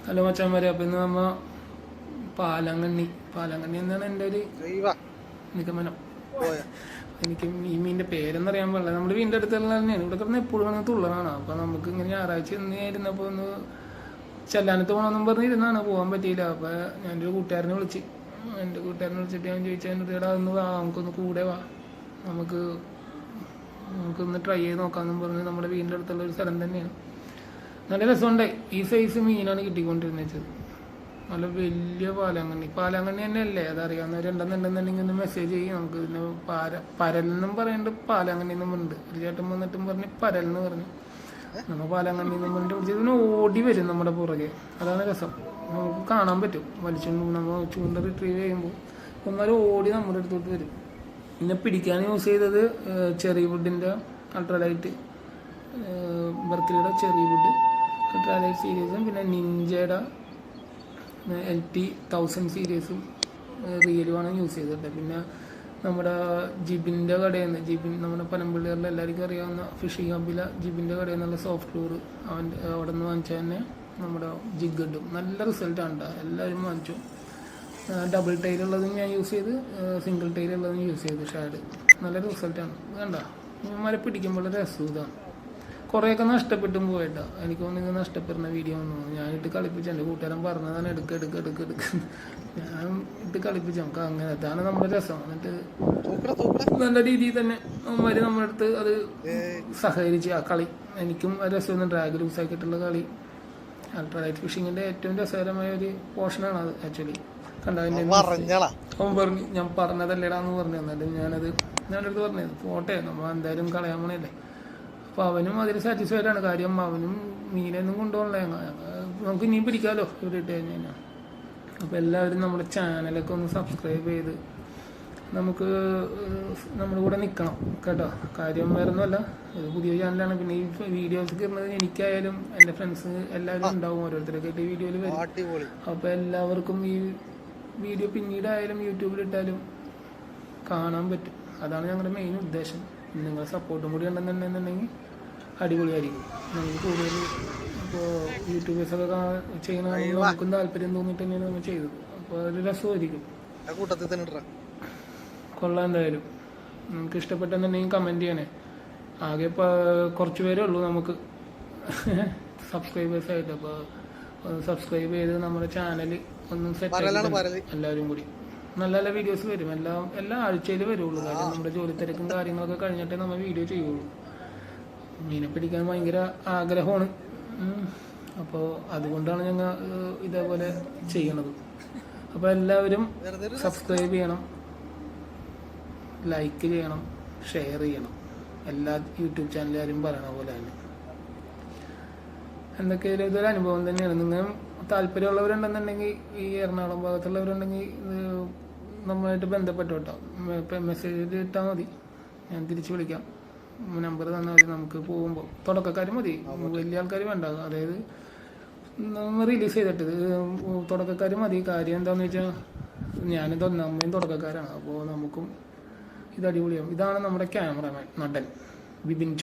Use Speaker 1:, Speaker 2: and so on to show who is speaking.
Speaker 1: Hello മച്ചാന്മാരെ, അപ്പം ഇന്ന് നമ്മ പാലാങ്കണ്ണി എന്നാണ് എൻ്റെ ഒരു നിഗമനം. എനിക്ക് ഈ മീനിൻ്റെ പേരെന്നറിയാൻ പാടില്ല. നമ്മുടെ വീടിൻ്റെ അടുത്തുള്ള തന്നെയാണ്. ഇവിടെ കിടന്ന് എപ്പോഴും വന്ന് തുള്ളനാണ്. അപ്പം നമുക്ക് ഇങ്ങനെ ഞായറാഴ്ച ഇരുന്നപ്പോൾ ഒന്ന് ചെല്ലാനത്ത് പോകണമെന്നും പറഞ്ഞിരുന്നാണ്, പോകാൻ പറ്റിയില്ല. അപ്പം എൻ്റെ കൂട്ടുകാരനെ വിളിച്ചിട്ട് ഞാൻ ചോദിച്ചാൽ എടാ ഒന്ന് വാ, നമുക്കൊന്ന് കൂടെ വാ, നമുക്കൊന്ന് ട്രൈ ചെയ്ത് നോക്കാമെന്നും പറഞ്ഞ് നമ്മുടെ വീടിൻ്റെ അടുത്തുള്ള ഒരു സ്ഥലം തന്നെയാണ്. നല്ല രസമുണ്ടായി. ഈ സൈസ് മീനാണ് കിട്ടിക്കൊണ്ടിരുന്നത്. നല്ല വലിയ പാലാങ്കണ്ണി തന്നെ അല്ലേ? അതറിയാവുന്നവരുണ്ടെന്നുണ്ടെന്നുണ്ടെങ്കിൽ ഒന്ന് മെസ്സേജ് ചെയ്യും. നമുക്ക് ഇതിന് പരലെന്നും പറയുന്നുണ്ട്, പാലാങ്കണ്ണി എന്നും ഉണ്ട്. ഒരു ചേട്ടൻ വന്നിട്ടും പറഞ്ഞ് പരലെന്ന് പറഞ്ഞു. നമ്മൾ പാലാങ്കണ്ണി എന്നും പറഞ്ഞിട്ട് പിടിച്ചത് ഇതിന് ഓടി വരും നമ്മുടെ പുറകെ. അതാണ് രസം. നമുക്ക് കാണാൻ പറ്റും. നമ്മൾ ചൂണ്ട റിട്രീവ് ചെയ്യുമ്പോൾ ഒന്നാലും ഓടി നമ്മുടെ അടുത്തോട്ട് വരും. പിന്നെ പിടിക്കാൻ യൂസ് ചെയ്തത് ചെറി വുഡിൻ്റെ അൾട്രാലൈറ്റ്, ബർക്കിലിയുടെ ചെറി വുഡ് അൾട്രാലൈറ്റ് സീരീസും പിന്നെ നിഞ്ചയുടെ LT1000 സീരീസും റിയലുമാണ് യൂസ് ചെയ്തിട്ട്. പിന്നെ നമ്മുടെ ജിബിൻ്റെ കടയിൽ നിന്ന് നമ്മുടെ പനമ്പള്ളികളിൽ എല്ലാവർക്കും അറിയാവുന്ന ഫിഷിംഗ് ഹബിലെ ജിബിൻ്റെ കടയിൽ നിന്നുള്ള സോഫ്റ്റ് ലൂർ അവിടെ നിന്ന് വാങ്ങിച്ചാൽ തന്നെ നമ്മുടെ ജിഗഡും നല്ല റിസൾട്ടാണ്. എല്ലാവരും വാങ്ങിച്ചു. ഡബിൾ ടൈലുള്ളതും ഞാൻ യൂസ് ചെയ്ത്, സിംഗിൾ ടൈലുള്ളതും യൂസ് ചെയ്ത്. ഷാഡ് നല്ല റിസൾട്ടാണ്. വേണ്ട മര പിടിക്കുമ്പോൾ രസം ഇതാണ്. കുറേയൊക്കെ നഷ്ടപ്പെട്ടും പോയിട്ടാ. എനിക്ക് തോന്നുന്നു നഷ്ടപ്പെടുന്ന വീഡിയോ ഒന്നും ഞാനിട്ട് കളിപ്പിച്ച എൻ്റെ കൂട്ടുകാരൻ പറഞ്ഞതാണ് എടുക്ക് ഞാൻ ഇട്ട് കളിപ്പിച്ച നമുക്ക് അങ്ങനെ. അതാണ് നമ്മുടെ രസം. എന്നിട്ട് നല്ല രീതിയിൽ തന്നെ അവന്മാർ നമ്മുടെ അടുത്ത് അത് സഹകരിച്ച് ആ കളി എനിക്കും രസമൊന്നും ഡ്രാഗ് ലൂസ് ആക്കിയിട്ടുള്ള കളി. അൾട്രാലൈറ്റ് ഫിഷിങ്ങിൻ്റെ ഏറ്റവും രസകരമായ ഒരു പോർഷനാണ് അത് ആക്ച്വലി. കണ്ടതിൻ്റെ അവൻ പറഞ്ഞു ഞാൻ പറഞ്ഞതല്ലേടാന്ന് പറഞ്ഞു. എന്നിട്ട് ഞാനത് അടുത്ത് പറഞ്ഞത് പോട്ടെ, നമ്മൾ എന്തായാലും കളയാൻ പോണല്ലേ. അപ്പോൾ അവനും അതിൽ സാറ്റിസ്ഫൈഡ് ആണ്. കാര്യം അവനും മീനൊന്നും കൊണ്ടുപോകണേ, നമുക്ക് ഇനിയും പിടിക്കാമല്ലോ ഇവിടെ ഇട്ട് കഴിഞ്ഞാൽ. അപ്പോൾ എല്ലാവരും നമ്മുടെ ചാനലൊക്കെ ഒന്ന് സബ്സ്ക്രൈബ് ചെയ്ത് നമുക്ക് നമ്മുടെ കൂടെ നിൽക്കണം കേട്ടോ. കാര്യം വേറെ ഒന്നുമല്ല, ഇത് പുതിയ ചാനലാണ്. പിന്നെ ഈ വീഡിയോസ് കിട്ടുന്നത് എനിക്കായാലും എൻ്റെ ഫ്രണ്ട്സ് എല്ലാവരും ഉണ്ടാവും, ഓരോരുത്തരൊക്കെ ആയിട്ട് ഈ വീഡിയോയിൽ വരും. അപ്പോൾ എല്ലാവർക്കും ഈ വീഡിയോ പിന്നീടായാലും യൂട്യൂബിലിട്ടാലും കാണാൻ പറ്റും. അതാണ് ഞങ്ങളുടെ മെയിൻ ഉദ്ദേശം. നിങ്ങളുടെ സപ്പോർട്ടും കൂടി ഉണ്ടെന്നുണ്ടെന്നുണ്ടെങ്കിൽ അടിപൊളിയായിരിക്കും. നമുക്ക് കൂടുതൽ ഇപ്പോൾ യൂട്യൂബേഴ്സൊക്കെ ചെയ്യണമെങ്കിൽ നമുക്കും താല്പര്യം തോന്നിയിട്ട് തന്നെയാണ് നമ്മൾ ചെയ്തത്. അപ്പോൾ ഒരു രസമായിരിക്കും. കൊള്ളാം. എന്തായാലും നമുക്ക് ഇഷ്ടപ്പെട്ടെന്നുണ്ടെങ്കിൽ കമൻറ്റ് ചെയ്യണേ. ആകെ ഇപ്പോൾ കുറച്ച് പേരേ ഉള്ളൂ നമുക്ക് സബ്സ്ക്രൈബേഴ്സായിട്ട്. അപ്പോൾ സബ്സ്ക്രൈബ് ചെയ്ത് നമ്മുടെ ചാനൽ ഒന്ന് സെറ്റ് ആക്കി എല്ലാവരും കൂടി. നല്ല നല്ല വീഡിയോസ് വരും. എല്ലാ ആഴ്ചയിൽ വരുള്ളൂ. കാര്യം നമ്മുടെ ജോലി തിരക്കും കാര്യങ്ങളൊക്കെ കഴിഞ്ഞിട്ടേ നമ്മൾ വീഡിയോ ചെയ്യുള്ളൂ. മീനെ പിടിക്കാൻ ഭയങ്കര ആഗ്രഹമാണ്. അപ്പോൾ അതുകൊണ്ടാണ് ഞങ്ങൾ ഇതേപോലെ ചെയ്യണത്. അപ്പോൾ എല്ലാവരും സബ്സ്ക്രൈബ് ചെയ്യണം, ലൈക്ക് ചെയ്യണം, ഷെയർ ചെയ്യണം. എല്ലാ യൂട്യൂബ് ചാനലുകാരും പറയണ പോലെ തന്നെ. എന്തൊക്കെയായാലും ഇതൊരു അനുഭവം തന്നെയാണ്. നിങ്ങൾ താല്പര്യമുള്ളവരുണ്ടെന്നുണ്ടെങ്കിൽ, ഈ എറണാകുളം ഭാഗത്തുള്ളവരുണ്ടെങ്കിൽ നമ്മളുമായിട്ട് ബന്ധപ്പെട്ടു കേട്ടോ. മെസ്സേജ് ഇട്ടാൽ മതി, ഞാൻ തിരിച്ച് വിളിക്കാം. നമ്പർ തന്നാൽ മതി. നമുക്ക് പോകുമ്പോൾ തുടക്കക്കാർ മതി, വലിയ ആൾക്കാർ വേണ്ട. അതായത് നമ്മൾ റിലീസ് ചെയ്തിട്ട് തുടക്കക്കാർ മതി. കാര്യം എന്താണെന്ന് വെച്ചാൽ ഞാനിത് ഒന്നാമയും തുടക്കക്കാരാണ്. അപ്പോൾ നമുക്കും ഇത് അടിപൊളിയാവും. ഇതാണ് നമ്മുടെ ക്യാമറമാൻ നടൻ ബിബിൻ.